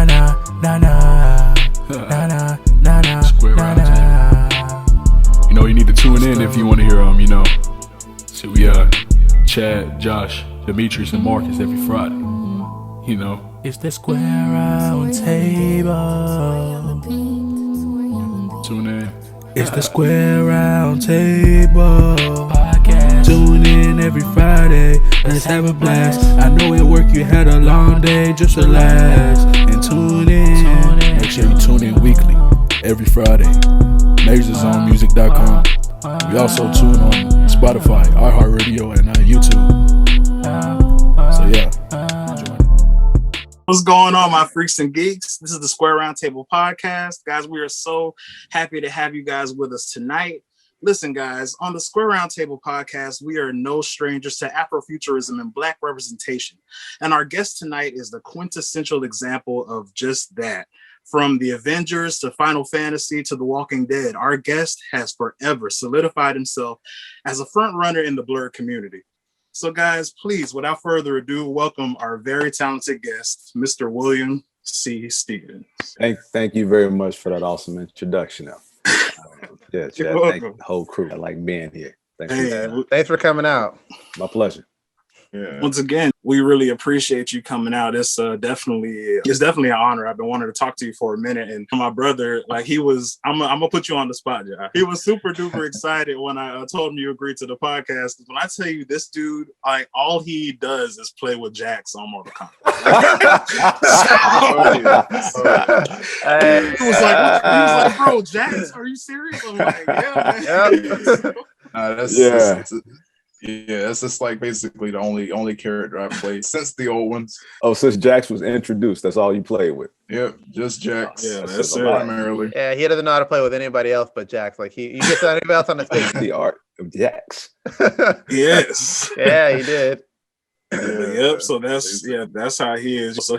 na na na na na na na na Square na round na. You know, you need to tune in if you want to hear you know. So we Chad, Josh, Dmitri, and Marcus every Friday. You know. It's the Square Round Table. Tune in. It's the Square Round Table podcast. Tune in every Friday. Let's have a blast. I know at work you had a long day. Just relax and tune in. Make sure you tune in weekly, every Friday. MajorsOnMusic.com. We also tune on Spotify, iHeartRadio, and YouTube. So yeah. What's going on, my freaks and geeks? This is the Square Roundtable podcast. Guys, we are so happy to have you guys with us tonight. Listen, guys, on the Square Roundtable podcast, we are no strangers to Afrofuturism and Black representation. And our guest tonight is the quintessential example of just that. From the Avengers to Final Fantasy to The Walking Dead, our guest has forever solidified himself as a front runner in the Blurred community. So guys, please, without further ado, welcome our very talented guest, Mr. William C. Stevens. Thank you very much for that awesome introduction. Yeah, Chad, thank the whole crew. I like being here. Thanks for coming out. My pleasure. Yeah. Once again, we really appreciate you coming out. It's definitely an honor. I've been wanting to talk to you for a minute, and my brother, like I'm gonna put you on the spot, Josh. He was super duper excited when I told him you agreed to the podcast. When I tell you this dude, like all he does is play with Jax on Mortal Kombat. He was like, bro, Jax, are you serious? I'm like, yeah, man. That's just like basically the only character I played since the old ones. Oh, since Jax was introduced, that's all you played with. Yep, just Jax. Yeah, that's it. Primarily. Yeah, he doesn't know how to play with anybody else but Jax. Like you get to anybody else on the stage. The art of Jax. Yes. Yeah, he did. Yep. So that's how he is. So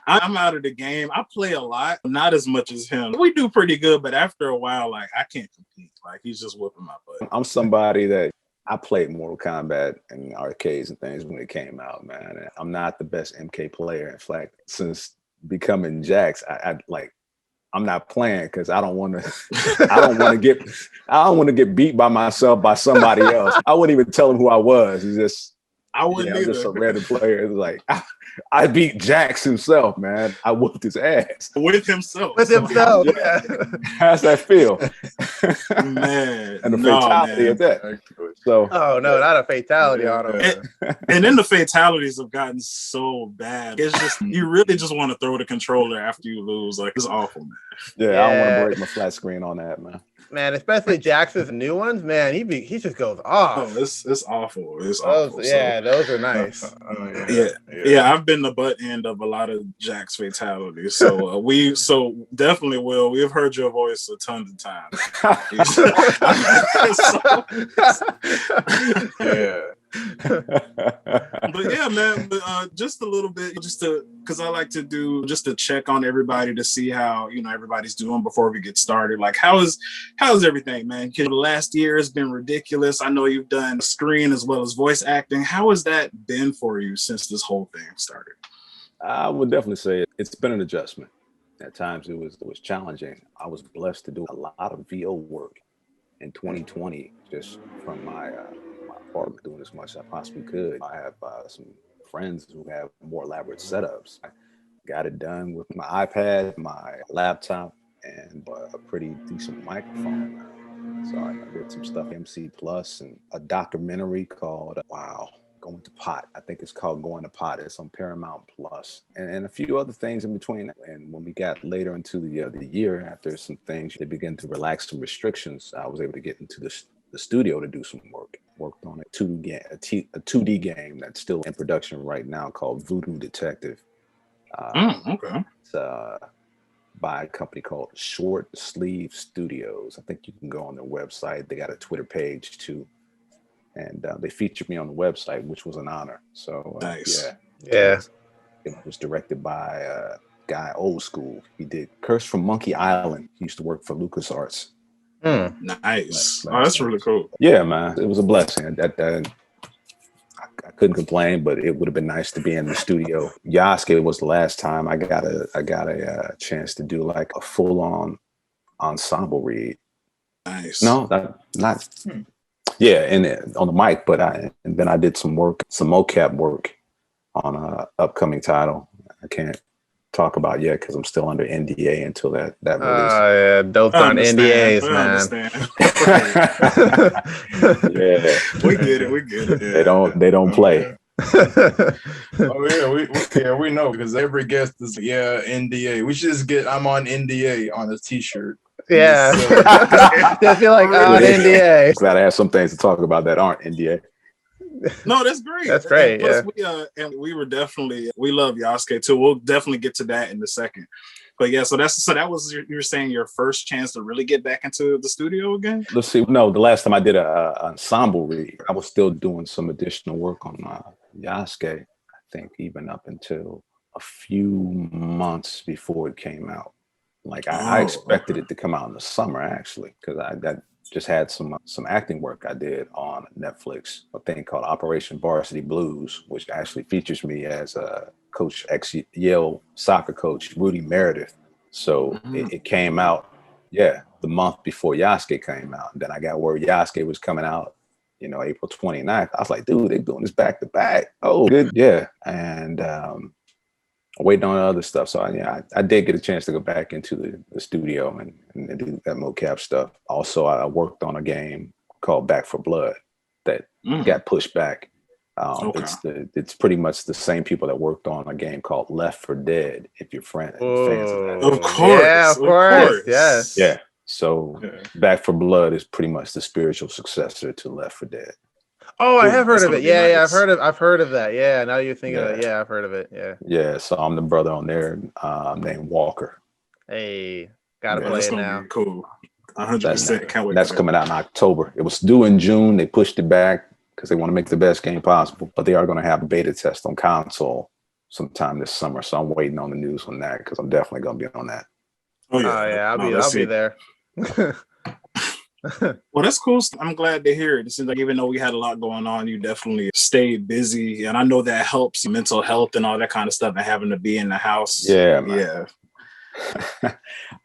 I'm out of the game. I play a lot, not as much as him. We do pretty good, but after a while, like I can't compete. Like he's just whooping my butt. I'm somebody that I played Mortal Kombat in arcades and things when it came out, man. And I'm not the best MK player. In fact, since becoming Jax, I'm not playing because I don't want to get beat by myself by somebody else. I wouldn't even tell him who I was. It's just I wouldn't either. I'm just a random player. It's like I beat Jax himself, man. I whooped his ass. With himself. Yeah. How's that feel? Man. And the fatality of that. So oh no, not a fatality on him. And then the fatalities have gotten so bad. It's just you really just want to throw the controller after you lose. Like it's awful, man. Yeah, I don't want to break my flat screen on that, man. Man, especially Jax's new ones, man, he just goes off. Oh, it's awful. It's awful. Yeah, those are nice. Yeah, I've been the butt end of a lot of Jax fatalities. So definitely will. We've heard your voice a ton of times. But yeah, man, just a little bit, because I like to do just to check on everybody to see how everybody's doing before we get started. Like how's everything, man? The last year has been ridiculous. I know you've done screen as well as voice acting. How has that been for you since this whole thing started? I would definitely say it's been an adjustment. At times it was challenging. I was blessed to do a lot of VO work in 2020, just from my apartment, doing as much as I possibly could. I have some friends who have more elaborate setups. I got it done with my iPad, my laptop, and a pretty decent microphone. So I did some stuff, MC Plus, and a documentary called Going to Pot. I think it's called Going to Pot. It's on Paramount Plus, and a few other things in between. And when we got later into the year, after some things, they began to relax some restrictions. I was able to get into the studio to do some work. Worked on a 2D game that's still in production right now called Voodoo Detective. Okay. It's by a company called Short Sleeve Studios. I think you can go on their website. They got a Twitter page too. And they featured me on the website, which was an honor. So nice. Yeah. It was directed by a guy old school. He did Curse from Monkey Island. He used to work for LucasArts. Nice. Oh, that's really cool. Yeah, man. It was a blessing. I couldn't complain, but it would have been nice to be in the studio. Yasuke was the last time I got a chance to do like a full on ensemble read. Nice. No, not. Yeah, and on the mic, but and then I did some mocap work on a upcoming title. I can't talk about yet because I'm still under NDA until that release. Yeah, those aren't NDAs, man. Yeah, we get it. Yeah. They don't play. We know because every guest is NDA. We should just get I'm on NDA on a t-shirt. Yeah. I feel like NDA. Glad I have some things to talk about that aren't NDA. No, that's great. That's great. And we were definitely, we love Yasuke too. We'll definitely get to that in a second. But yeah, so that was you're saying your first chance to really get back into the studio again? Let's see. No, the last time I did an ensemble read, I was still doing some additional work on Yasuke. I think even up until a few months before it came out. Like I expected it to come out in the summer actually, because I just had some acting work I did on Netflix, a thing called Operation Varsity Blues, which actually features me as a coach, ex-Yale soccer coach, Rudy Meredith. So it came out, the month before Yasuke came out. And then I got word Yasuke was coming out, April 29th. I was like, dude, they're doing this back to back. Oh, good. Yeah. And waiting on other stuff. So I did get a chance to go back into the studio and do that mocap stuff. Also, I worked on a game called Back for Blood that got pushed back. It's pretty much the same people that worked on a game called Left 4 Dead. If you're fans of that, of course, yeah, of course, yes, yeah. So Back for Blood is pretty much the spiritual successor to Left 4 Dead. Oh, I have heard of it. Yeah, nice. I've heard of that. Yeah, now you're thinking of it. Yeah, I've heard of it. Yeah. Yeah, so I'm the brother on there named Walker. Hey, gotta play it now. Cool. 100%. Can't wait. That's coming out in October. It was due in June. They pushed it back because they want to make the best game possible. But they are going to have a beta test on console sometime this summer. So I'm waiting on the news on that because I'm definitely going to be on that. Oh yeah, I'll be there. Well, that's cool. I'm glad to hear it. It seems like even though we had a lot going on, you definitely stayed busy. And I know that helps mental health and all that kind of stuff and having to be in the house. Yeah, man. Yeah.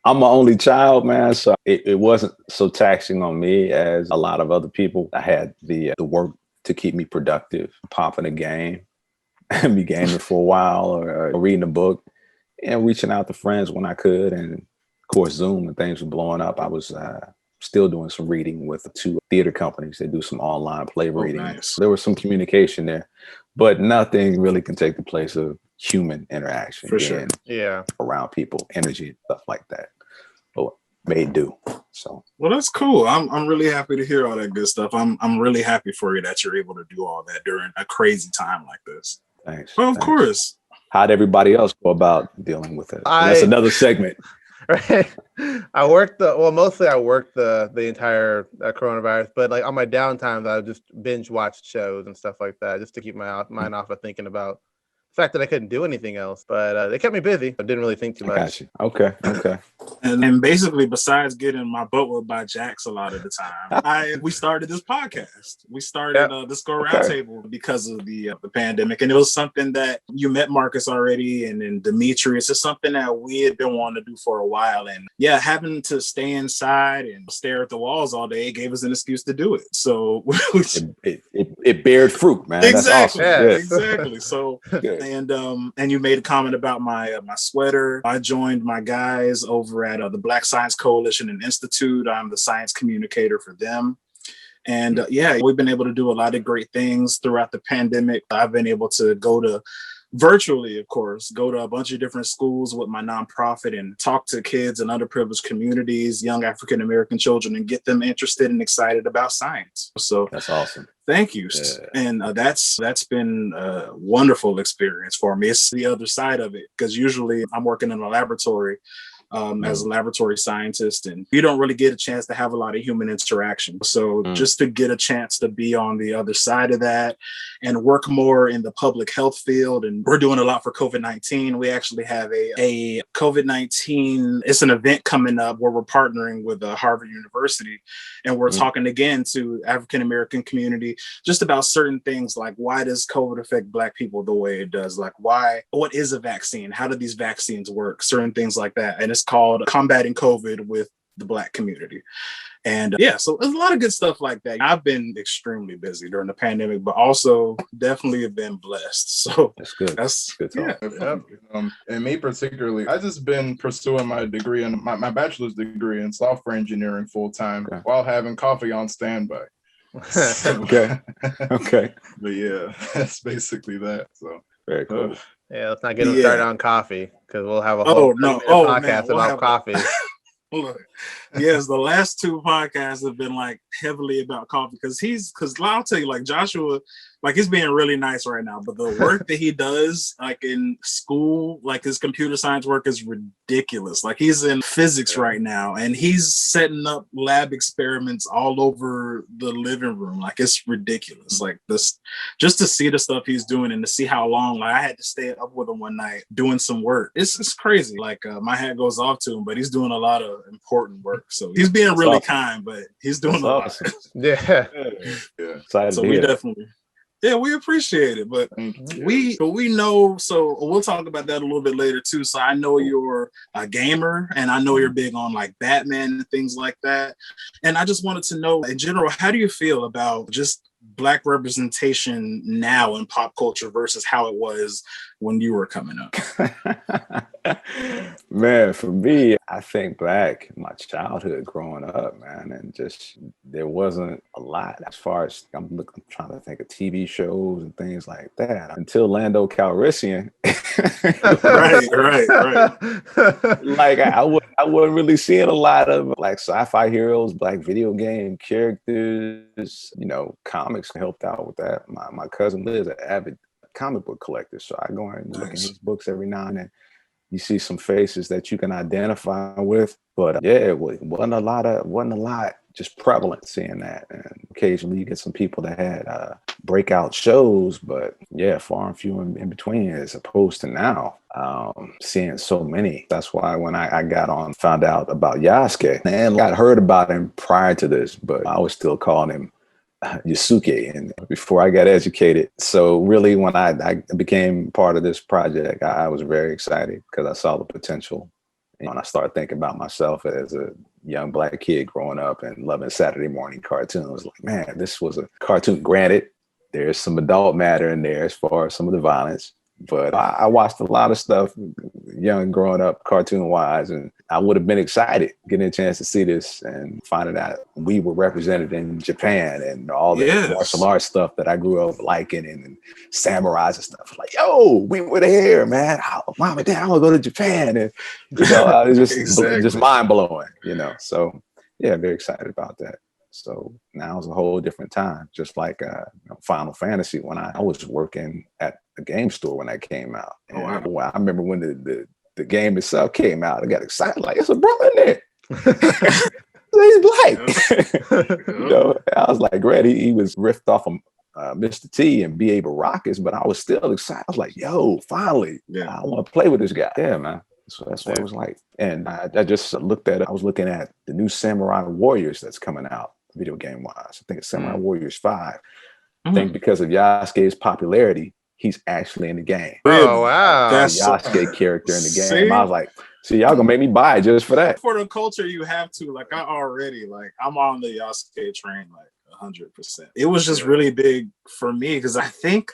I'm my only child, man. So it wasn't so taxing on me as a lot of other people. I had the work to keep me productive, popping a game, and be gaming for a while or reading a book and reaching out to friends when I could. And of course, Zoom and things were blowing up. I was still doing some reading with 2 theater companies. They do some online play reading. Nice. There was some communication there, but nothing really can take the place of human interaction. For sure. Yeah. Around people, energy, stuff like that. But made do. So. Well, that's cool. I'm really happy to hear all that good stuff. I'm really happy for you that you're able to do all that during a crazy time like this. Thanks. Well, of course. How'd everybody else go about dealing with it? That's another segment. Right. I worked the entire coronavirus, but like on my downtimes, I would just binge watch shows and stuff like that just to keep my mind off of thinking about the fact that I couldn't do anything else. But they kept me busy. I didn't really think too much. Got you. Okay. And basically, besides getting my butt whipped by Jax a lot of the time, we started this podcast. We started the Score Roundtable because of the pandemic, and it was something that you met Marcus already, and then Dmitri. It's just something that we had been wanting to do for a while, and having to stay inside and stare at the walls all day gave us an excuse to do it. So it bared fruit, man. Exactly. That's awesome. Exactly. So and you made a comment about my sweater. I joined my guys over at the Black Science Coalition and Institute. I'm the science communicator for them. And we've been able to do a lot of great things throughout the pandemic. I've been able to go to virtually, of course, go to a bunch of different schools with my nonprofit and talk to kids in underprivileged communities, young African-American children, and get them interested and excited about science. So that's awesome. Thank you. Yeah. And that's been a wonderful experience for me. It's the other side of it, because usually I'm working in a laboratory as a laboratory scientist, and you don't really get a chance to have a lot of human interaction. So just to get a chance to be on the other side of that and work more in the public health field, and we're doing a lot for COVID-19. We actually have a COVID-19, it's an event coming up where we're partnering with Harvard University, and we're talking again to African-American community just about certain things like, why does COVID affect Black people the way it does? Like, what is a vaccine? How do these vaccines work? Certain things like that. And it's called Combating COVID with the Black community. And so there's a lot of good stuff like that. I've been extremely busy during the pandemic, but also definitely have been blessed. So that's good. That's good talk. Yeah. And me particularly, I just been pursuing my degree and my bachelor's degree in software engineering full time while having coffee on standby. Okay. But yeah, that's basically that. So very cool. Yeah, let's not get them started on coffee because we'll have a whole podcast about coffee. Yes, the last two podcasts have been like heavily about coffee because I'll tell you, like Joshua, like he's being really nice right now, but the work that he does like in school, like his computer science work is ridiculous. Like he's in physics right now and he's setting up lab experiments all over the living room. Like it's ridiculous. Like this, just to see the stuff he's doing and to see how long, like I had to stay up with him one night doing some work. It's crazy. Like my hat goes off to him, but he's doing a lot of important work. So he's being really kind, but he's doing a lot. Yeah. So we definitely. Yeah, we appreciate it, but we know, so we'll talk about that a little bit later too. So I know you're a gamer and I know you're big on like Batman and things like that. And I just wanted to know in general, how do you feel about just Black representation now in pop culture versus how it was when you were coming up? Man, for me, I think back my childhood growing up, man, and just there wasn't a lot as far as I'm trying to think of TV shows and things like that until Lando Calrissian. right. Like I wasn't really seeing a lot of like sci-fi heroes, Black video game characters, comics helped out with that. My cousin Liz, an avid comic book collector, so I go and look at his books every now and then. You see some faces that you can identify with, but it wasn't a lot just prevalent seeing that. And occasionally you get some people that had breakout shows, but far and few in between as opposed to now seeing so many. That's why when I got on, found out about Yasuke and I heard about him prior to this, but I was still calling him Yasuke and before I got educated. So really when I became part of this project, I was very excited because I saw the potential. And when I started thinking about myself as a young Black kid growing up and loving Saturday morning cartoons, I was like, man, this was a cartoon. Granted, there's some adult matter in there as far as some of the violence, but I watched a lot of stuff young growing up cartoon wise, and I would have been excited getting a chance to see this and finding out we were represented in Japan and all the martial arts stuff that I grew up liking and samurais and stuff. Like, yo, we were there, man. Mom and Dad, I want to go to Japan. And it's just mind blowing, So very excited about that. So now it's a whole different time, just like Final Fantasy when I was working at a game store when that came out. And I remember when the game itself came out, I got excited, like, it's a brother in there. He's Black. I was like, great. He was riffed off of Mr. T and B.A. Baracus, but I was still excited. I was like, yo, finally, I want to play with this guy. Yeah, man. So that's what it was like. And I just looked at it. I was looking at the new Samurai Warriors that's coming out video game wise. I think it's Samurai Warriors 5. I think because of Yasuke's popularity, he's actually in the game. Oh, wow. That's Yasuke character in the game. See? I was like, see, y'all gonna make me buy it just for that. For the culture, you have to. Like, I'm on the Yasuke train, like 100%. It was just really big for me because I think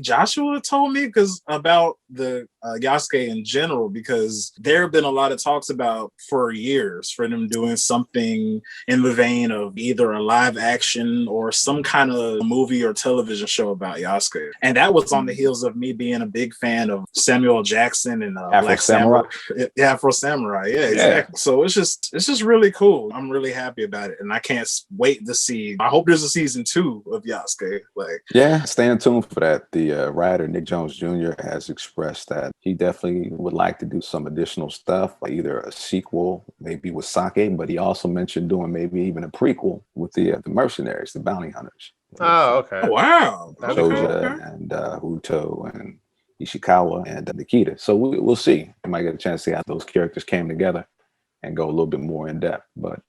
Joshua told me about the Yasuke in general, because there have been a lot of talks about for years for them doing something in the vein of either a live action or some kind of movie or television show about Yasuke. And that was on the heels of me being a big fan of Samuel Jackson and Black Samurai. Afro Samurai. Yeah, exactly. So it's just really cool. I'm really happy about it. And I can't wait to see. I hope there's a season 2 of Yasuke. Like, yeah, stay tuned for that. The writer Nick Jones Jr. has expressed that he definitely would like to do some additional stuff, like either a sequel, maybe with Sake, but he also mentioned doing maybe even a prequel with the mercenaries, the bounty hunters. Oh, okay. oh, wow. Achoja and Huto and Ishikawa and Nikita. So we'll see. We might get a chance to see how those characters came together and go a little bit more in depth. But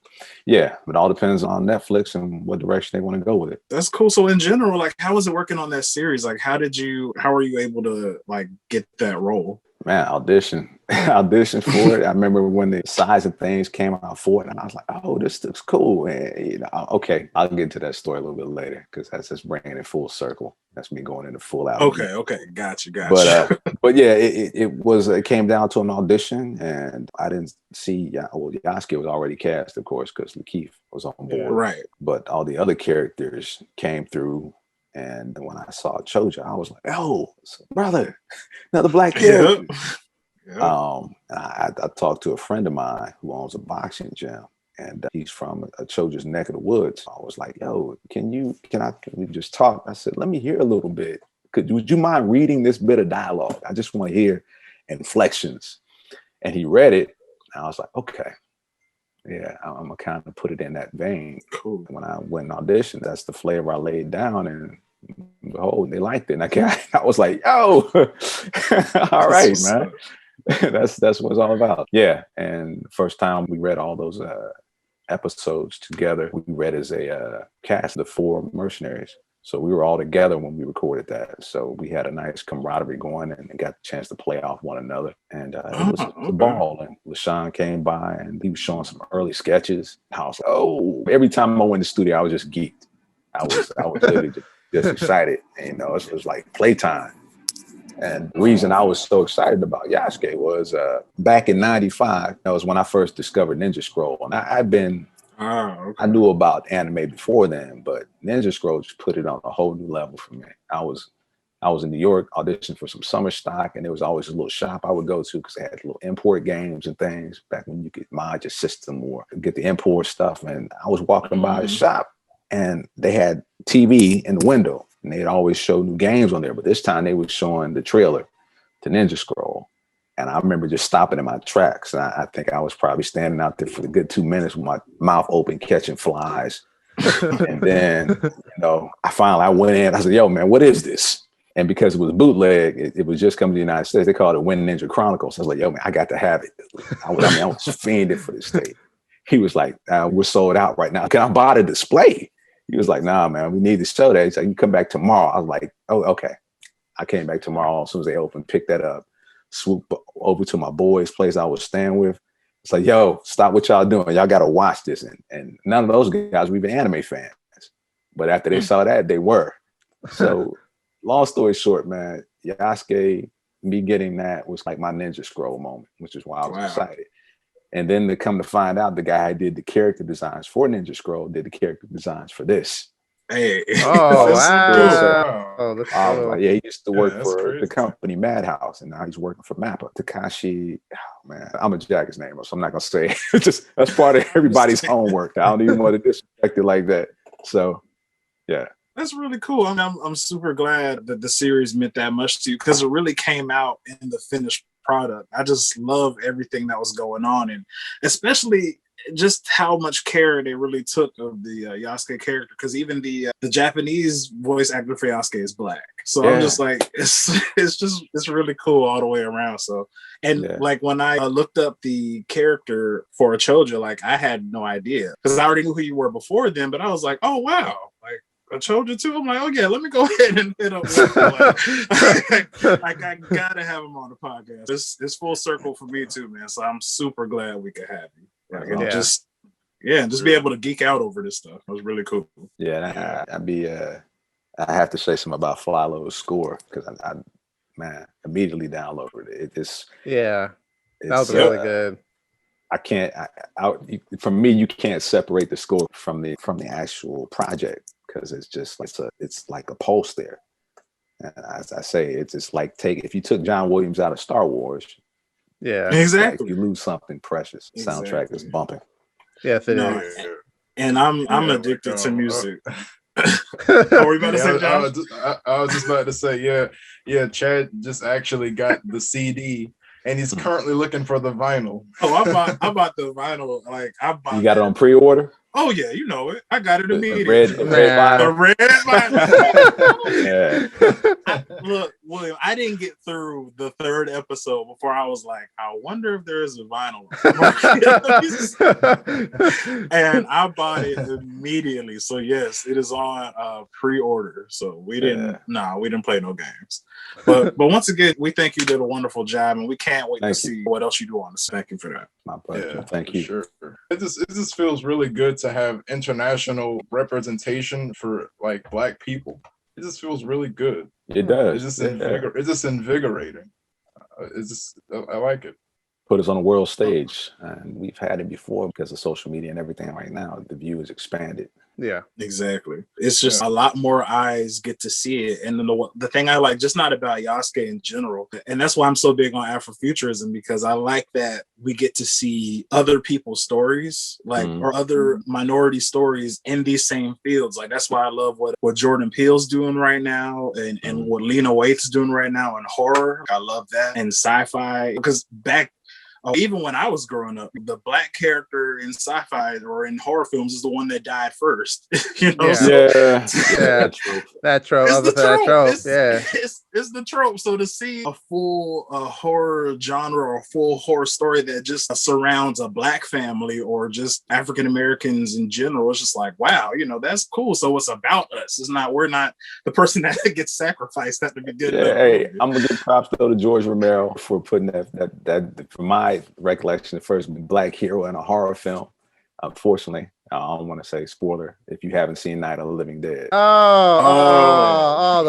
yeah, it all depends on Netflix and what direction they want to go with it. That's cool. So in general, like, how was it working on that series? Like, how were you able to like get that role? Man, audition for it. I remember when the size of things came out for it, and I was like, "Oh, this looks cool." And okay, I'll get to that story a little bit later because that's just bringing it full circle. That's me going into full out. Okay, gotcha. But yeah, it came down to an audition, and I didn't see. Well, Yasuke was already cast, of course, because Lakeith was on board. Right. But all the other characters came through. And when I saw Achoja, I was like, "Oh, brother, another black character." Yep. I talked to a friend of mine who owns a boxing gym, and he's from Achoja's neck of the woods. I was like, "Yo, can we just talk?" I said, "Let me hear a little bit. Would you mind reading this bit of dialogue? I just want to hear inflections." And he read it, and I was like, "Okay. Yeah, I'm gonna kind of put it in that vein." Cool. When I went and auditioned, that's the flavor I laid down, and behold, they liked it. And I was like, "Yo, all right, man." That's what it's all about. Yeah, and the first time we read all those episodes together, we read as a cast of 4 mercenaries. So we were all together when we recorded that. So we had a nice camaraderie going and got the chance to play off one another. And it was a ball. And LaShawn came by and he was showing some early sketches. I was like, oh, every time I went to the studio, I was just geeked. I was literally just excited. And, it was like playtime. And the reason I was so excited about Yasuke was back in '95, that was when I first discovered Ninja Scroll. And I knew about anime before then, but Ninja Scroll just put it on a whole new level for me. I was in New York auditioning for some summer stock, and there was always a little shop I would go to because they had little import games and things back when you could mod your system or get the import stuff. And I was walking by the shop, and they had TV in the window, and they'd always show new games on there. But this time they were showing the trailer to Ninja Scroll. And I remember just stopping in my tracks. And I think I was probably standing out there for the good 2 minutes with my mouth open, catching flies. And then, I went in. I said, "Yo, man, what is this?" And because it was bootleg, it was just coming to the United States. They called it Win Ninja Chronicles. I was like, "Yo, man, I got to have it." I was fiending for this thing. He was like, "We're sold out right now. Can I buy the display?" He was like, "Nah, man, we need to show that." He's like, "You come back tomorrow." I was like, "Oh, okay." I came back tomorrow as soon as they opened, picked that up. Swoop over to my boy's place I was staying with. It's like, "Yo, stop what y'all doing. Y'all got to watch this." And none of those guys were even anime fans. But after they saw that, they were. So long story short, man, Yasuke, me getting that was like my Ninja Scroll moment, which is why I was excited. And then to come to find out, the guy who did the character designs for Ninja Scroll did the character designs for this. Hey. Oh, wow. I was like, yeah, he used to work for the company Madhouse, and now he's working for Mappa. Takashi, man, I'm gonna jack his name up, so I'm not gonna say it. Just that's part of everybody's homework. I don't even want to disrespect it like that. So, yeah. That's really cool. I mean, I'm super glad that the series meant that much to you because it really came out in the finished product. I just love everything that was going on, and especially just how much care they really took of the Yasuke character, because even the Japanese voice actor for Yasuke is black. So I'm just like, it's really cool all the way around. So, and like when I looked up the character for Achoja, like I had no idea because I already knew who you were before then, but I was like, oh wow, like Achoja too. I'm like, oh yeah, let me go ahead and hit up. Like I gotta have him on the podcast. It's full circle for me too, man. So I'm super glad we could have you. Like, just be able to geek out over this stuff. It was really cool. Yeah, I have to say something about Flylo's score because I immediately downloaded it. That was really good. I can't. For me, you can't separate the score from the actual project because it's just it's like a pulse there. And as I say, it's just like if you took John Williams out of Star Wars. Yeah, exactly. Like you lose something precious. Soundtrack is bumping. Yes, it is. And I'm addicted to music. What were you about to Yeah, say, Josh? I was just about to say, yeah. Chad just actually got the CD, and he's currently looking for the vinyl. Oh, I bought the vinyl. Like I bought. You got it on pre-order? Oh yeah, you know it. I got it The immediately. red Man. The vinyl? red vinyl. Yeah. Look, William, I didn't get through the third episode before I was like, I wonder if there is a vinyl. And I bought it immediately. So yes, it is on pre-order. So we didn't play no games. But once again, we think you did a wonderful job, and we can't wait to see what else you do on this. Thank you for that. My pleasure. Yeah, Thank you. Sure. It just feels really good to have international representation for like Black people. It just feels really good. It does. It's just invigorating. I like it. Put us on a world stage, and we've had it before because of social media and everything. Right now, the view is expanded. Yeah, exactly. It's just a lot more eyes get to see it. And the thing I like, just not about Yasuke in general, and that's why I'm so big on Afrofuturism, because I like that we get to see other people's stories, like or other minority stories in these same fields. Like that's why I love what Jordan Peele's doing right now, and what Lena Waithe's doing right now in horror. I love that. And sci-fi, because even when I was growing up, the Black character in sci-fi or in horror films is the one that died first. You know, that trope. Yeah, it's the trope. So to see a full horror genre or a full horror story that just surrounds a Black family or just African Americans in general, it's just like, wow, you know, that's cool. So it's about us. We're not the person that gets sacrificed at the beginning. Yeah, hey, I'm gonna give props though to George Romero for putting that from my recollection, the first Black hero in a horror film. Unfortunately, I don't want to say spoiler if you haven't seen Night of the Living Dead. The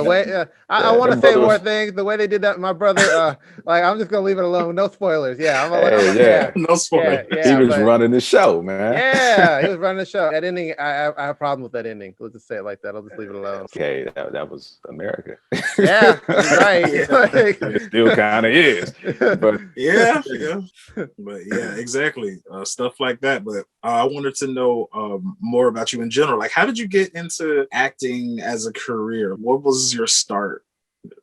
way I want to say more things. The way they did that, my brother. Like I'm just gonna leave it alone. No spoilers. Yeah, no spoilers. He was running the show, man. Yeah, he was running the show. That ending, I have a problem with that ending. Let's just say it like that. I'll just leave it alone. Okay, that was America. Yeah, right. It still kind of is. But yeah. But yeah, exactly. Stuff like that. But I wanted to know more about you in general. Like, how did you get into acting as a career? What was your start?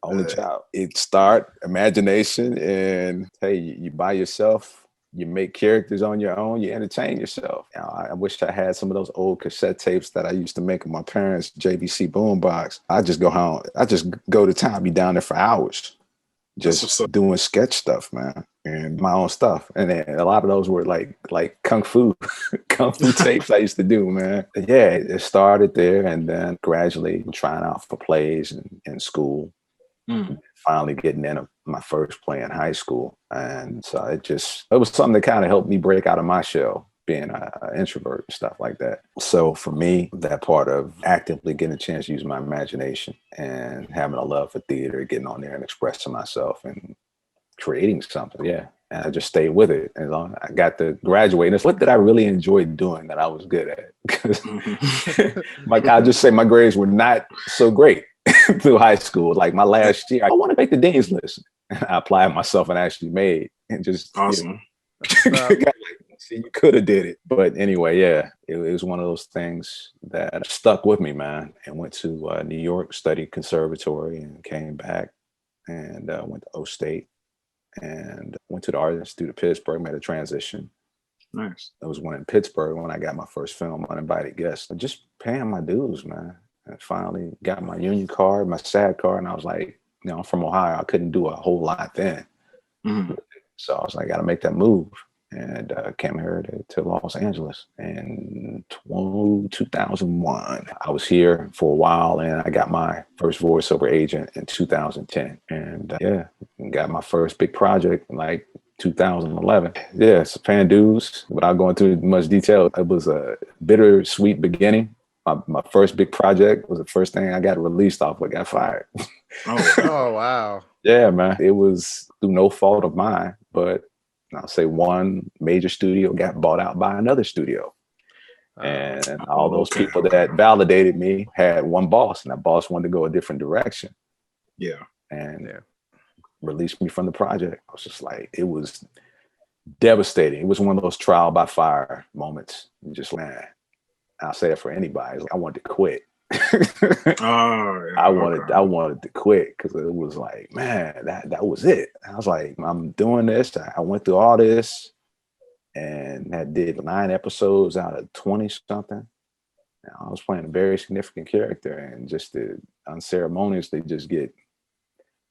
Only child. It start imagination, and hey, you by yourself, you make characters on your own, you entertain yourself. I wish I had some of those old cassette tapes that I used to make with my parents' JVC boombox. I just go home. I just go to town, be down there for hours, just doing sketch stuff, man, and my own stuff. And then a lot of those were like kung fu tapes I used to do, man. Yeah, it started there, and then gradually trying out for plays in school. Finally getting into my first play in high school. And so it was something that kind of helped me break out of my shell, being an introvert and stuff like that. So for me, that part of actively getting a chance to use my imagination and having a love for theater, getting on there and expressing myself and creating something, yeah. And I just stayed with it. And I got to graduate. And it's what did I really enjoy doing that I was good at? Because I'll just say my grades were not so great through high school. Like my last year, I want to make the dean's list. I applied myself and actually made, and just awesome. See, you could have did it. But anyway, yeah, it was one of those things that stuck with me, man. And went to New York, studied conservatory, and came back and went to O State and went to the Art Institute of Pittsburgh, made a transition. Nice. It was in Pittsburgh when I got my first film, Uninvited Guest. Just paying my dues, man. And finally got my union card, my SAD card, and I was like, you know, I'm from Ohio. I couldn't do a whole lot then. So I was like, I got to make that move. And came here to Los Angeles in 2001. I was here for a while, and I got my first voiceover agent in 2010. And got my first big project in like 2011. Yeah, so paying dues without going through much detail. It was a bittersweet beginning. My first big project was the first thing I got released off of, got fired. Oh, wow. Yeah, man. It was through no fault of mine, but I'll say one major studio got bought out by another studio. And all those people that validated me had one boss, and that boss wanted to go a different direction. Yeah. And released me from the project. I was just like, it was devastating. It was one of those trial by fire moments. Just, man, I'll say it for anybody. I wanted to quit. I I wanted to quit because it was like, man, that was it. I was like, I'm doing this. I went through all this, and I did 9 episodes out of 20 something. I was playing a very significant character, and just to unceremoniously just get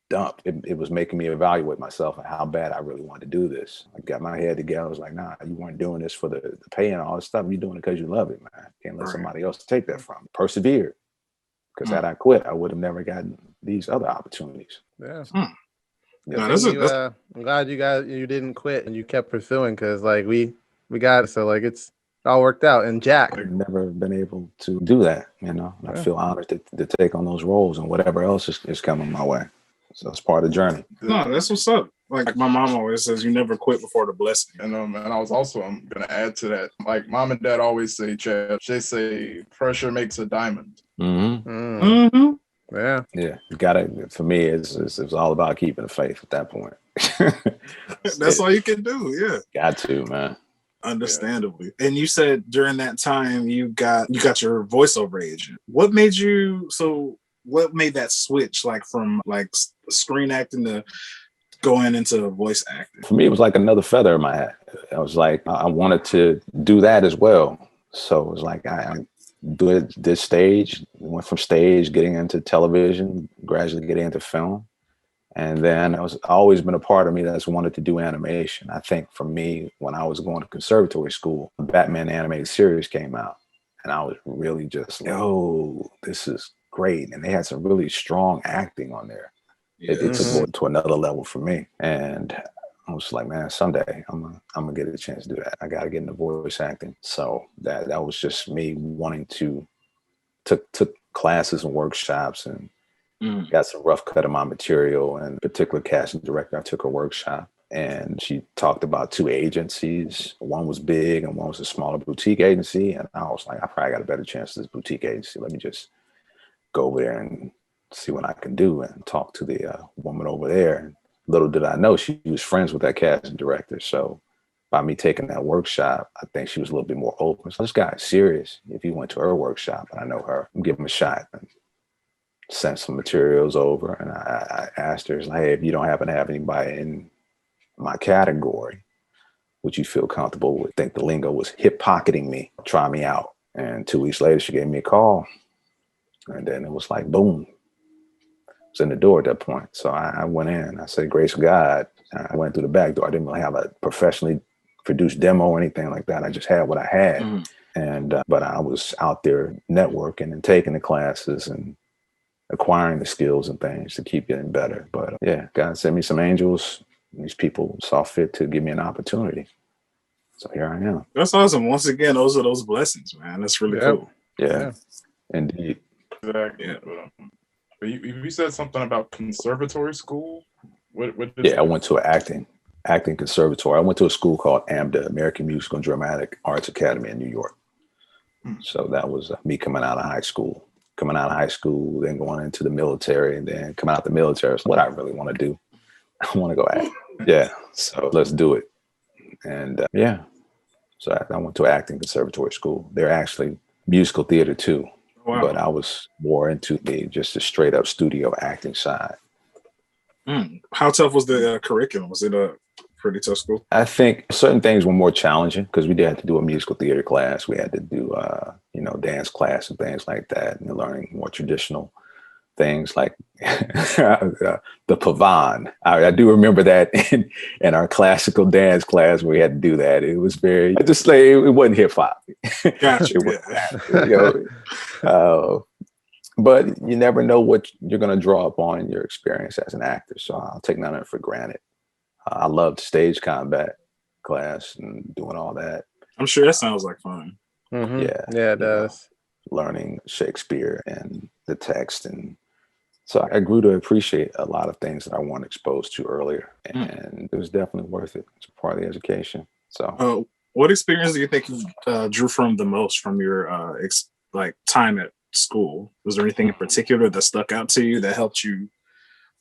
dumped. It was making me evaluate myself and how bad I really wanted to do this. I got my head together. I was like, nah, you weren't doing this for the pay and all this stuff. You're doing it because you love it, man. Can't let somebody else take that from you. Persevere. Because had I quit, I would have never gotten these other opportunities. Yeah. No, I'm glad you didn't quit and you kept pursuing, because like we got it. So like it's all worked out. And Jack, I've never been able to do that, you know. I feel honored to take on those roles and whatever else is coming my way. So it's part of the journey. No, that's what's up. Like my mom always says, you never quit before the blessing. And I was also, I'm gonna add to that. Like mom and dad always say, Chad, they say pressure makes a diamond. Yeah. Yeah. You gotta, for me, it's all about keeping the faith at that point. That's all you can do. Yeah. Got to, man. Understandably. And you said during that time you got your voiceover agent. What made that switch, like from like screen acting to going into voice acting? For me, it was like another feather in my hat. I was like, I wanted to do that as well. So it was like I did stage, went from stage, getting into television, gradually getting into film. And then it's always been a part of me that's wanted to do animation. I think for me, when I was going to conservatory school, the Batman animated series came out. And I was really just like, oh, this is great. And they had some really strong acting on there. It took it to another level for me. And I was like, man, someday I'm gonna get a chance to do that. I gotta get into voice acting. So that was just me wanting to took classes and workshops and got some rough cut of my material. And particular casting director, I took a workshop and she talked about 2 agencies. One was big and one was a smaller boutique agency. And I was like, I probably got a better chance at this boutique agency. Let me just go over there and see what I can do and talk to the woman over there. And little did I know she was friends with that casting director. So by me taking that workshop, I think she was a little bit more open. So this guy is serious. If he went to her workshop and I know her, I'm give him a shot. And sent some materials over, and I asked her, like, hey, if you don't happen to have anybody in my category, would you feel comfortable with? I think the lingo was hip pocketing me, try me out. And 2 weeks later, she gave me a call. And then it was like, boom, it was in the door at that point. So I went in, I said, grace of God. I went through the back door. I didn't really have a professionally produced demo or anything like that. I just had what I had. And, but I was out there networking and taking the classes and acquiring the skills and things to keep getting better. But yeah, God sent me some angels. These people saw fit to give me an opportunity. So here I am. That's awesome. Once again, those are those blessings, man. That's really cool. Yeah, indeed. Exactly. Yeah. But you said something about conservatory school. What I went to an acting conservatory. I went to a school called AMDA, American Musical and Dramatic Arts Academy in New York. So that was me coming out of high school, then going into the military, and then coming out the military. It's what I really want to do. I want to go act. Yeah. So let's do it. And so I went to acting conservatory school. They're actually musical theater too. Wow. But I was more into just the straight up studio acting side. How tough was the curriculum? Was it a pretty tough school? I think certain things were more challenging because we did have to do a musical theater class. We had to do, dance class and things like that, and learning more traditional things like the pavan. I do remember that in our classical dance class where we had to do that. It was very, it wasn't hip hop. Gotcha. But you never know what you're going to draw upon in your experience as an actor. So I'll take none of it for granted. I loved stage combat class and doing all that. I'm sure that sounds like fun. Mm-hmm. Yeah, it does. Learning Shakespeare and the text. And so I grew to appreciate a lot of things that I wasn't exposed to earlier. And it was definitely worth it. It's part of the education. So what experience do you think you drew from the most from your time at school? Was there anything in particular that stuck out to you that helped you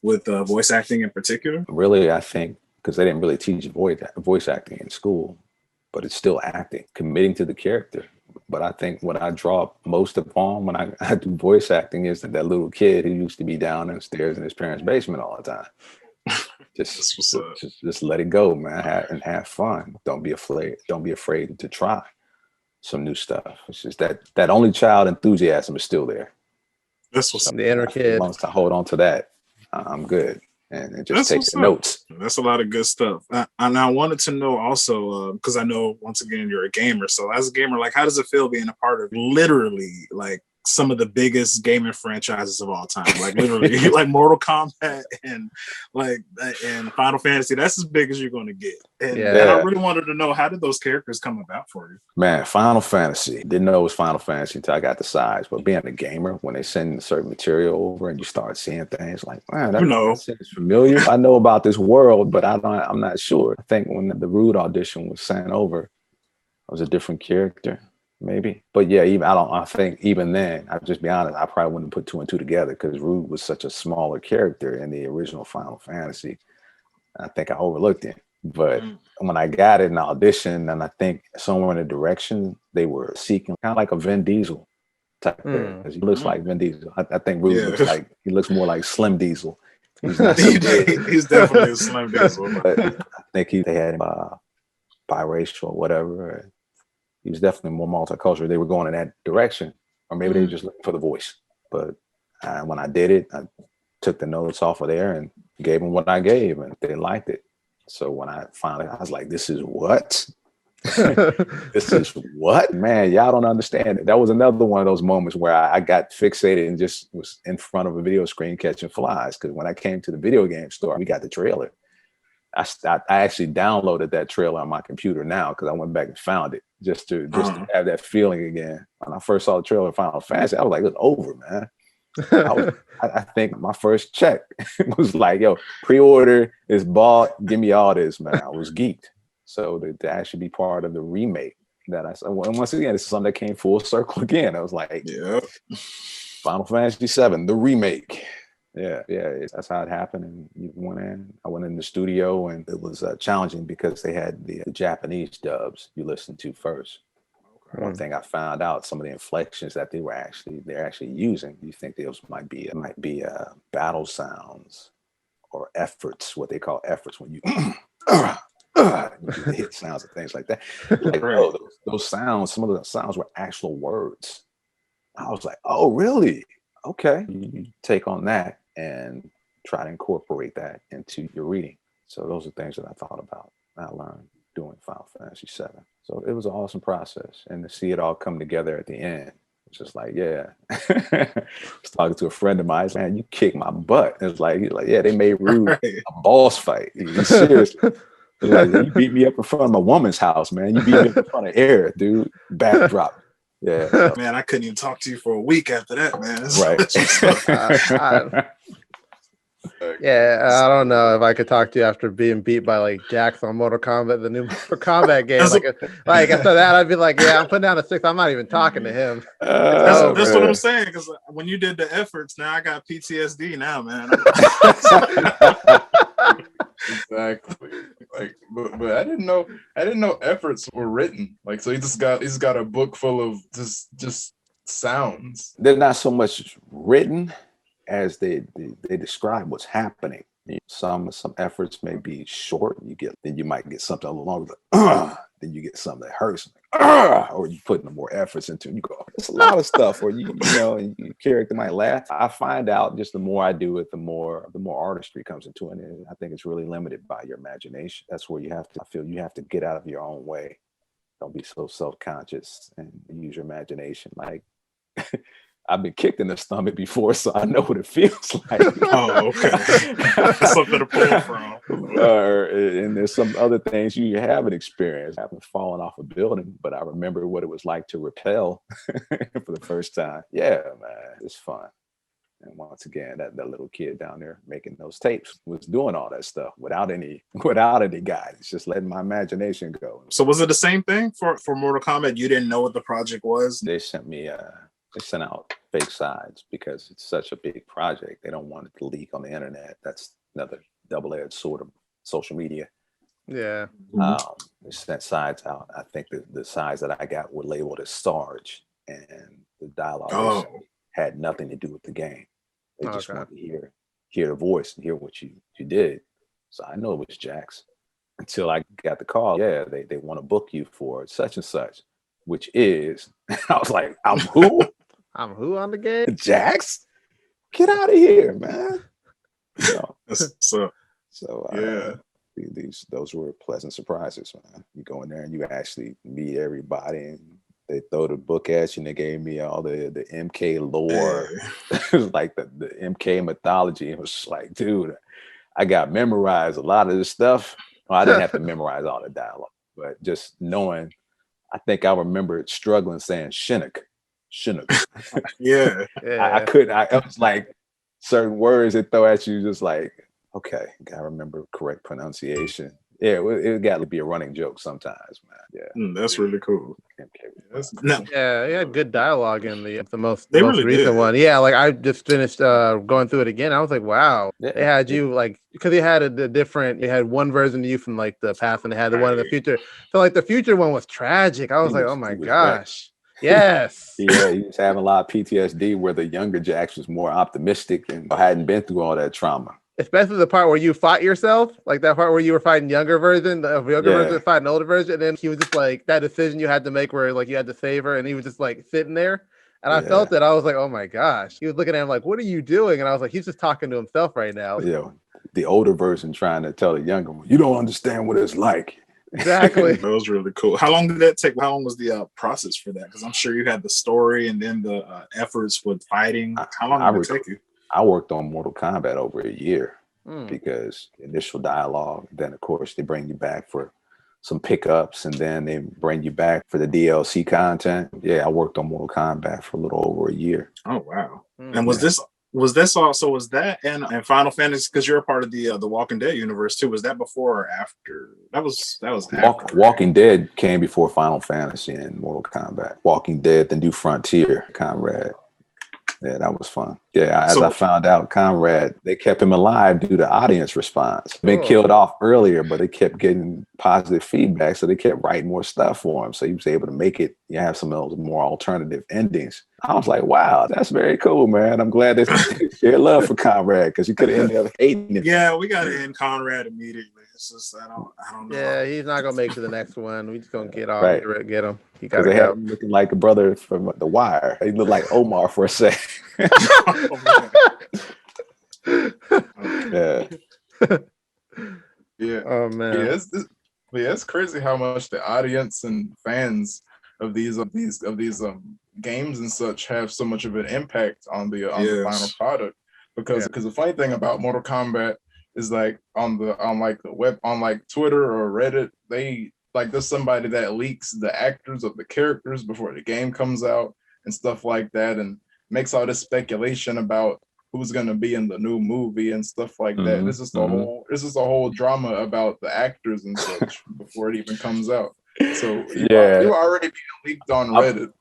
with voice acting in particular? Really, I think because they didn't really teach voice acting in school, but it's still acting, committing to the character. But I think what I draw most upon when I do voice acting is that little kid who used to be downstairs in his parents' basement all the time. Just let it go, man, and have fun. Don't be afraid. Don't be afraid to try some new stuff. It's just that only child enthusiasm is still there. This was the inner kid. As long as I hold on to that, I'm good. And just take the notes. That's a lot of good stuff. And I wanted to know also, because I know, once again, you're a gamer. So as a gamer, like, how does it feel being a part of literally like some of the biggest gaming franchises of all time? Like literally like Mortal Kombat and Final Fantasy. That's as big as you're going to get. And I really wanted to know, how did those characters come about for you? Man, Final Fantasy. Didn't know it was Final Fantasy until I got the size. But being a gamer, when they send certain material over and you start seeing things like, man, that's familiar. I know about this world, but I'm not sure. I think when the Rude audition was sent over, I was a different character. Maybe, but yeah, I think even then, I'll just be honest, I probably wouldn't put 2 and 2 together because Rude was such a smaller character in the original Final Fantasy. I think I overlooked him. But when I got it in the audition, and I think somewhere in the direction they were seeking kind of like a Vin Diesel type character. He looks like Vin Diesel. I think Rude looks more like Slim Diesel. He's not so big. He's definitely a Slim Diesel. But I think they had him biracial or whatever. He was definitely more multicultural. They were going in that direction, or maybe they were just looking for the voice. But when I did it, I took the notes off of there and gave them what I gave, and they liked it. So when I was like, "This is what? This is what? Man, y'all don't understand it." That was another one of those moments where I got fixated and just was in front of a video screen catching flies. Because when I came to the video game store, we got the trailer. I actually downloaded that trailer on my computer now because I went back and found it just to have that feeling again. When I first saw the trailer of Final Fantasy, I was like, it's over, man. I think my first check was like, yo, pre-order is bought. Give me all this, man. I was geeked. So to actually be part of the remake that I saw, and once again, this is something that came full circle again. I was like, Final Fantasy VII, the remake. Yeah, that's how it happened. And I went in the studio, and it was challenging because they had the Japanese dubs you listen to first. Okay. One thing I found out, some of the inflections that they're actually using, you think those might be battle sounds or efforts, what they call efforts when you you do the hit sounds and things like that. Like, those sounds, some of the sounds were actual words. I was like, oh, really? Okay. You take on that and try to incorporate that into your reading. So those are things that I thought about, I learned doing Final Fantasy VII. So it was an awesome process. And to see it all come together at the end, it's just like, yeah. I was talking to a friend of mine, man, you kicked my butt. He's like, yeah, they made Rude a boss fight. He's serious. Like, you beat me up in front of my woman's house, man. You beat me up in front of air, dude. Backdrop. Yeah. So. Man, I couldn't even talk to you for a week after that, man. Right. I don't know if I could talk to you after being beat by like Jax on Mortal Kombat, the new Mortal Kombat game. Like after that, I'd be like, yeah, I'm putting down a 6. I'm not even talking to him. That's what I'm saying. Because when you did the efforts, now I got PTSD now, man. Exactly. Like, but I didn't know efforts were written. Like, so he's got a book full of just sounds. They're not so much written as they describe what's happening. Some efforts may be short. Then you might get something a little longer. Then you get something that hurts, or you put more efforts into it. You go, it's a lot of stuff. Or you know, and your character might laugh. I find out just the more I do it, the more artistry comes into it. And I think it's really limited by your imagination. That's where I feel you have to get out of your own way. Don't be so self-conscious and use your imagination. Like. I've been kicked in the stomach before, so I know what it feels like. Oh, okay. Something to pull from. And there's some other things you haven't experienced. I haven't fallen off a building, but I remember what it was like to rappel for the first time. Yeah, man, it's fun. And once again, that little kid down there making those tapes was doing all that stuff without any guidance, just letting my imagination go. So was it the same thing for Mortal Kombat? You didn't know what the project was? They sent out fake sides because it's such a big project. They don't want it to leak on the internet. That's another double-edged sword of social media. Yeah. They sent sides out. I think the sides that I got were labeled as Sarge, and the dialogue had nothing to do with the game. They just wanted to hear the voice and hear what you did. So I know it was Jax until I got the call. Yeah, they want to book you for such and such, which is, I was like, I'm who? I'm who on the game? Jax? Get out of here, man. Those were pleasant surprises, man. You go in there and you actually meet everybody, and they throw the book at you, and they gave me all the MK lore. It was like the MK mythology. It was like, dude, I got memorized a lot of this stuff. Well, I didn't have to memorize all the dialogue, but just knowing, I think I remember struggling saying Chinook. Yeah. I couldn't. It was like certain words they throw at you, just like, okay, gotta remember correct pronunciation. Yeah, it got to be a running joke sometimes, man. Yeah, that's really cool. Yeah, he had good dialogue in the most really recent one. Yeah, like I just finished going through it again. I was like, wow, they had you like, because they had a different. They had one version of you from like the past, and they had the one in the future. So like the future one was tragic. I was like, oh my gosh. Yes. Yeah, he was having a lot of PTSD, where the younger Jax was more optimistic and hadn't been through all that trauma. Especially the part where you fought yourself, like that part where you were fighting version fighting older version, and then he was just like that decision you had to make where like you had to save her, and he was just like sitting there, and I felt that. I was like, oh my gosh. He was looking at him like, what are you doing? And I was like, he's just talking to himself right now. Yeah, the older version trying to tell the younger one, you don't understand what it's like. Exactly. That was really cool. How long did that take? How long was the process for that? Because I'm sure you had the story and then the efforts with fighting. How long did it take you? I worked on Mortal Kombat over a year because initial dialogue, then of course they bring you back for some pickups, and then they bring you back for the DLC content. Yeah, I worked on Mortal Kombat for a little over a year. Oh wow! And was that and Final Fantasy, because you're a part of the Walking Dead universe too? Was that before or after? That was after. Walking Dead came before Final Fantasy and Mortal Kombat. Walking Dead, the New Frontier, Conrad. Yeah, that was fun. Yeah, I found out, Conrad, they kept him alive due to audience response. Been killed off earlier, but they kept getting positive feedback, so they kept writing more stuff for him. So he was able to make it. You have some of those more alternative endings. I was like, wow, that's very cool, man. I'm glad they share love for Conrad, because you could have ended up hating him. Yeah, we got to end Conrad immediately. It's just, I don't know. Yeah, he's not gonna make it to the next one. We just gonna get him. He got to have him looking like a brother from The Wire. He looked like Omar for a second. Yeah. Oh man. Yeah, it's crazy how much the audience and fans of these games and such have so much of an impact on the final product. Because the funny thing about Mortal Kombat is like on the web, on like Twitter or Reddit, there's somebody that leaks the actors of the characters before the game comes out and stuff like that, and makes all this speculation about who's gonna be in the new movie and stuff like that. This is a whole drama about the actors and such before it even comes out. So you already being leaked on Reddit.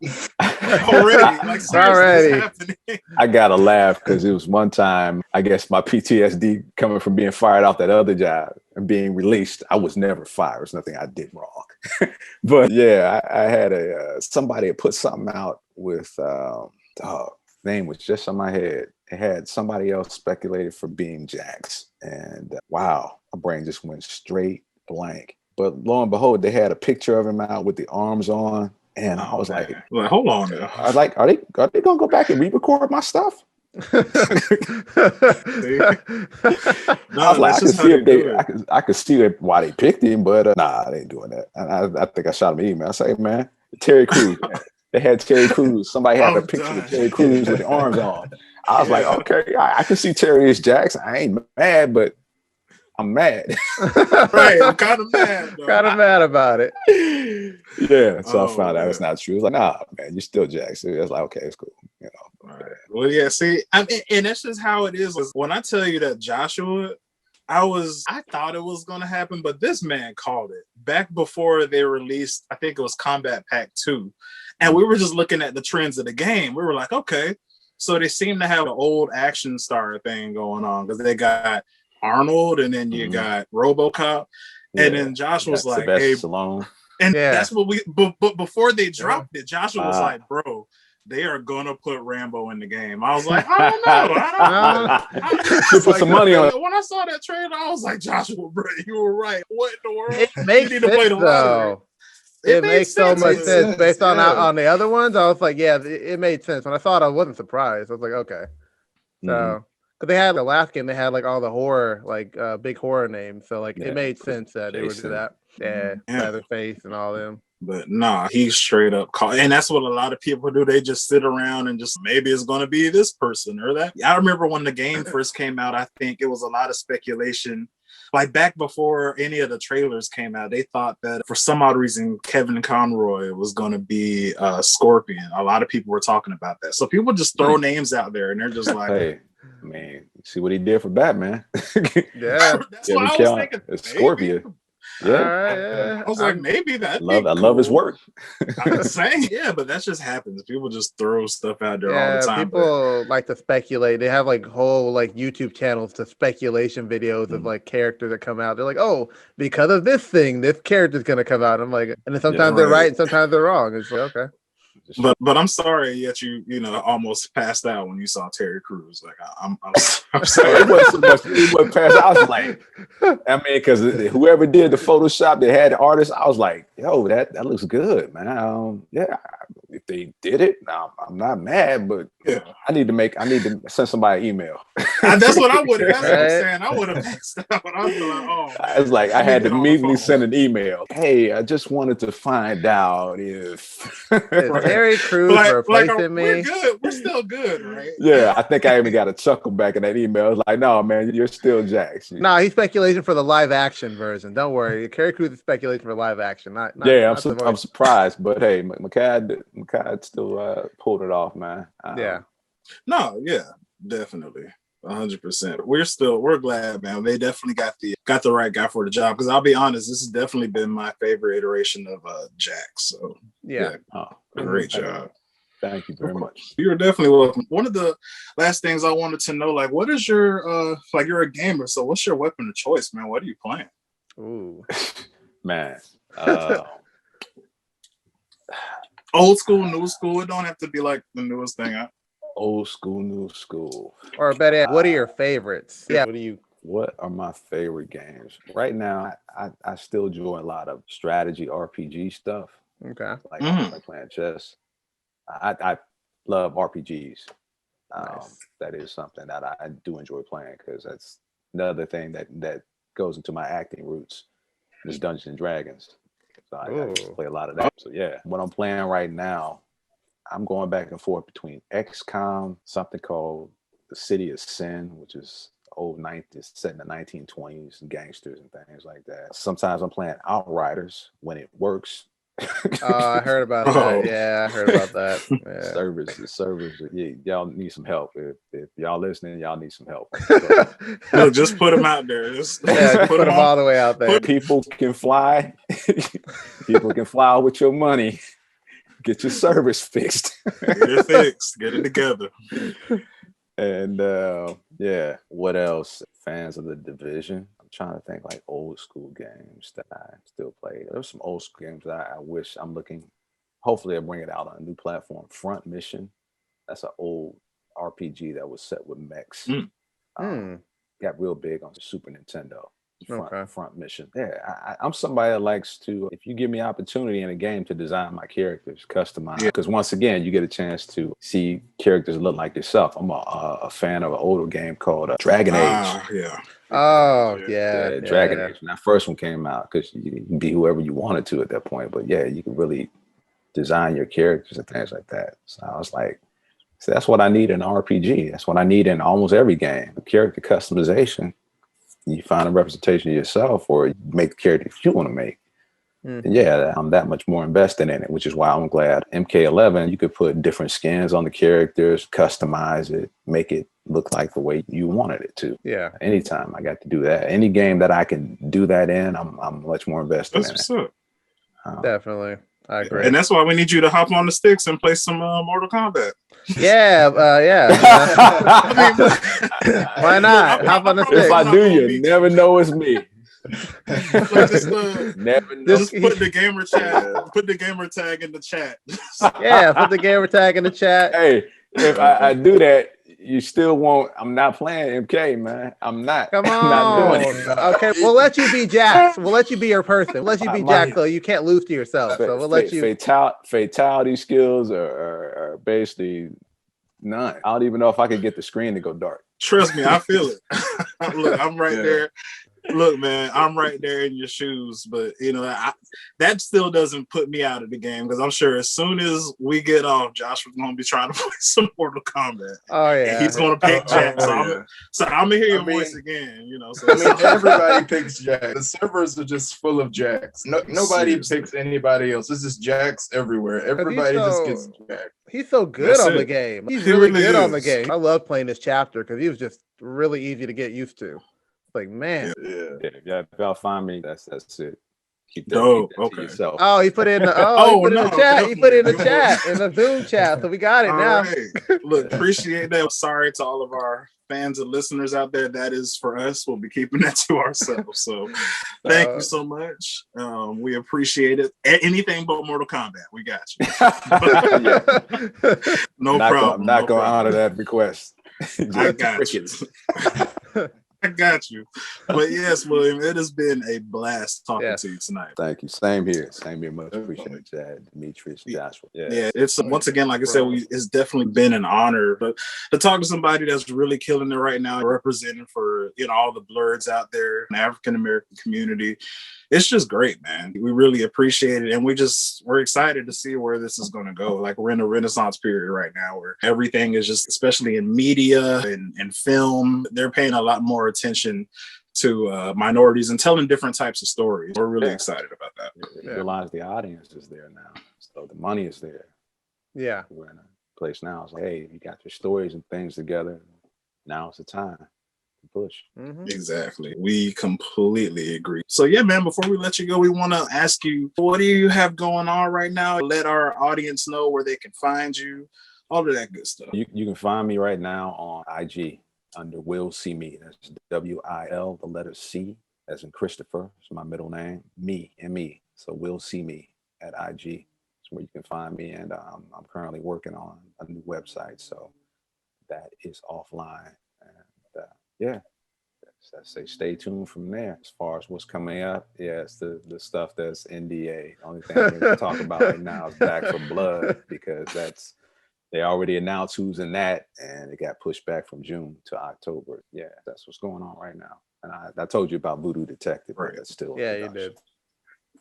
Already. I gotta laugh because it was one time, I guess my PTSD coming from being fired off that other job and being released. I was never fired. There's nothing I did wrong. But yeah, I had somebody had put something out with name was just on my head. It had somebody else speculated for being Jax, and wow, my brain just went straight blank. But lo and behold, they had a picture of him out with the arms on, and I was like, hold on now. I was like, are they gonna go back and re-record my stuff? I was like, I could see why they picked him, but nah, they ain't doing that. And I think I shot him an email. I say, man, Terry Crews. They had Terry Crews. Somebody had a picture of Terry Crews with the arms on. I was like, okay, I can see Terry as Jax. I ain't mad, but I'm mad. Right, I'm kind of mad. Kind of mad about it. Yeah, so I found out it's not true. It's like, nah, man, you're still Jax. It's like, okay, it's cool. You know. Right. Well, yeah. See, I mean, and that's just how it is. When I tell you that Joshua, I thought it was gonna happen, but this man called it back before they released. I think it was Combat Pack 2, and we were just looking at the trends of the game. We were like, okay, so they seem to have an old action star thing going on because they got Arnold, and then you got RoboCop. And then Josh was like, "Hey," Salone. and that's what we. But before they dropped it, Joshua was like, "Bro, they are gonna put Rambo in the game." I was like, "I don't know. I don't put some money on it." When I saw that trailer, I was like, "Joshua, bro, you were right. What in the world? It makes you need to play the lottery." It makes so much sense based on the other ones. I was like, yeah, it made sense. When I saw it, I wasn't surprised. I was like, okay. So, because they had the last game, they had like all the horror, like big horror names. So like it made sense that they would do that. Yeah, Leatherface and all them. But nah, he straight up called, and that's what a lot of people do. They just sit around and just maybe it's going to be this person or that. I remember when the game first came out, I think it was a lot of speculation. Like back before any of the trailers came out, they thought that for some odd reason, Kevin Conroy was going to be Scorpion. A lot of people were talking about that. So people just throw names out there and they're just like, hey, man, see what he did for Batman. Yeah. That's what I was thinking. Scorpion. Yeah. I was like, maybe that. I love his work. I'm saying, yeah, but that just happens. People just throw stuff out there all the time. People like to speculate. They have like whole like YouTube channels to speculation videos of like characters that come out. They're like, oh, because of this thing, this character's gonna come out. I'm like, and then sometimes they're right and sometimes they're wrong. It's like, okay. But I'm sorry that you almost passed out when you saw Terry Crews. Like I'm sorry. It wasn't passed out. I was like, I mean, because whoever did the Photoshop, they had the artist. I was like, yo, that looks good, man. Yeah, if they did it, I'm not mad, but I need to send somebody an email. That's what I would have. That's what I'm saying. I would have passed out. I was like, oh. Man. It's like I had to immediately send an email. Hey, I just wanted to find out if Terry Crews replacing me. We're good. We're still good, right? Yeah, I think I even got a chuckle back in that email. It's like, no, man, you're still Jax. No, he's speculating for the live action version. Don't worry, Terry Crews is speculating for live action. I'm surprised, but hey, McCad still pulled it off, man. No, yeah, definitely. 100%. We're glad, man. They definitely got the right guy for the job. Because I'll be honest, this has definitely been my favorite iteration of Jax. So great job. Thank you very much. You're definitely welcome. One of the last things I wanted to know, like, what is your you're a gamer, so what's your weapon of choice, man? What are you playing? Ooh, man. Old school, new school. It don't have to be like the newest thing. Old school, new school. Or better, what are your favorites? Yeah. What are my favorite games? Right now, I still enjoy a lot of strategy RPG stuff. Okay. Like playing chess. I love RPGs. Nice. That is something that I do enjoy playing because that's another thing that goes into my acting roots. Is Dungeons and Dragons. So I play a lot of that. So yeah, what I'm playing right now, I'm going back and forth between XCOM, something called The City of Sin, which is old 90s, set in the 1920s, and gangsters and things like that. Sometimes I'm playing Outriders when it works. I heard about that. Yeah, I heard about that. Yeah. Servers. Yeah, y'all need some help. If y'all listening, y'all need some help. No, just put them out there. Just put them all the way out there. People can fly. People can fly with your money. Get your service fixed. Get it fixed. Get it together. And what else? Fans of The Division. I'm trying to think like old school games that I still play. There's some old school games that I wish I'm looking. Hopefully, they'll bring it out on a new platform. Front Mission. That's an old RPG that was set with mechs. Got real big on Super Nintendo. Front Mission. Yeah, I'm somebody that likes to, if you give me opportunity in a game to design my characters, customize, because once again, you get a chance to see characters that look like yourself. I'm a fan of an older game called Dragon Age. Dragon Age. When that first one came out, because you can be whoever you wanted to at that point, but yeah, you can really design your characters and things like that. So I was like, so that's what I need in an RPG. That's what I need in almost every game. Character customization. You find a representation of yourself or you make the character you want to make. And I'm that much more invested in it, which is why I'm glad MK11, you could put different skins on the characters, customize it, make it look like the way you wanted it to. Yeah. Anytime I got to do that. Any game that I can do that in, I'm much more invested in it. Definitely. I agree. And that's why we need you to hop on the sticks and play some Mortal Kombat. Yeah. Why not? Hop on the sticks. If I do, you never know it's me. Never know. Just put the gamer chat. Put the gamer tag in the chat. Yeah, put the gamer tag in the chat. Hey, if I do that, you still won't. I'm not playing MK, man. I'm not. Come I'm not on. doing it. Okay, we'll let you be Jax. We'll let you be your person. We'll let you be Jax, so you can't lose to yourself. So we'll let you. Fatality skills are basically none. I don't even know if I could get the screen to go dark. Trust me, I feel it. Look, I'm right there. Look, man, I'm right there in your shoes, but you know that still doesn't put me out of the game because I'm sure as soon as we get off, Josh was gonna be trying to play some Mortal Kombat. Oh yeah, and he's gonna pick Jax. So I'm gonna hear your voice again. You know, so everybody picks Jax. The servers are just full of Jax. Nobody picks anybody else. This is Jax everywhere. Everybody just gets Jax. He's so good on the game. He's really good on the game. I love playing this chapter because he was just really easy to get used to. Like, man. If y'all find me, that's it. Keep that, okay. to yourself. Oh, he put it in the in the chat. He put it in the chat, in the Zoom chat. So we got it all now. Right. Look, appreciate that. Sorry to all of our fans and listeners out there. That is for us. We'll be keeping that to ourselves. So thank you so much. We appreciate it. Anything but Mortal Kombat. We got you. No problem. I'm not going to honor that request. I got you. I got you. But yes, William, it has been a blast talking to you tonight. Thank you. Same here. Much appreciated, Chad, Dmitri, Joshua. Yeah, it's once again, like I said, it's definitely been an honor. But to talk to somebody that's really killing it right now, representing for all the blurs out there in the African American community, it's just great, man. We really appreciate it, and we're excited to see where this is going to go. Like we're in a renaissance period right now, where everything is just, especially in media and film, they're paying a lot more attention to minorities and telling different types of stories. We're really excited about that. You realize the audience is there now, so the money is there. Yeah, we're in a place now. It's like, hey, you got your stories and things together. Now it's the time to push. Mm-hmm. Exactly. We completely agree. So yeah, man, before we let you go, we want to ask you, what do you have going on right now? Let our audience know where they can find you, all of that good stuff. You can find me right now on IG under Will See Me. That's WIL, the letter C, as in Christopher. It's my middle name. Me, M-E. So Will See Me at IG. That's where you can find me. And I'm currently working on a new website. So that is offline. And I say stay tuned from there. As far as what's coming up, it's the stuff that's NDA. The only thing I can talk about right now is Back for Blood, because they already announced who's in that, and it got pushed back from June to October. Yeah, that's what's going on right now. And I told you about Voodoo Detective, right? That's still you did.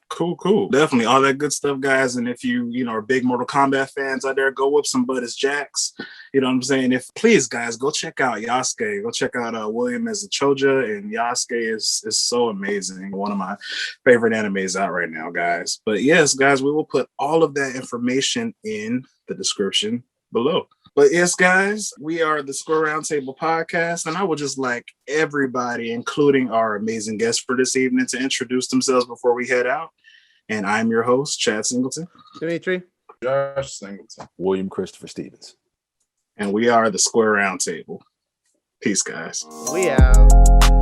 Cool. Definitely all that good stuff, guys. And if you are big Mortal Kombat fans out there, go whip some butt as Jax. You know what I'm saying? Please, guys, go check out Yasuke. Go check out William as Achoja, and Yasuke is so amazing. One of my favorite animes out right now, guys. But yes, guys, we will put all of that information in the description below. But yes, guys, we are the Square Roundtable Podcast, and I would just like everybody, including our amazing guests for this evening, to introduce themselves before we head out. And I'm your host, Chad Singleton. Dmitri. Josh Singleton. William Christopher Stevens. And we are the Square Roundtable. Peace, guys. We out.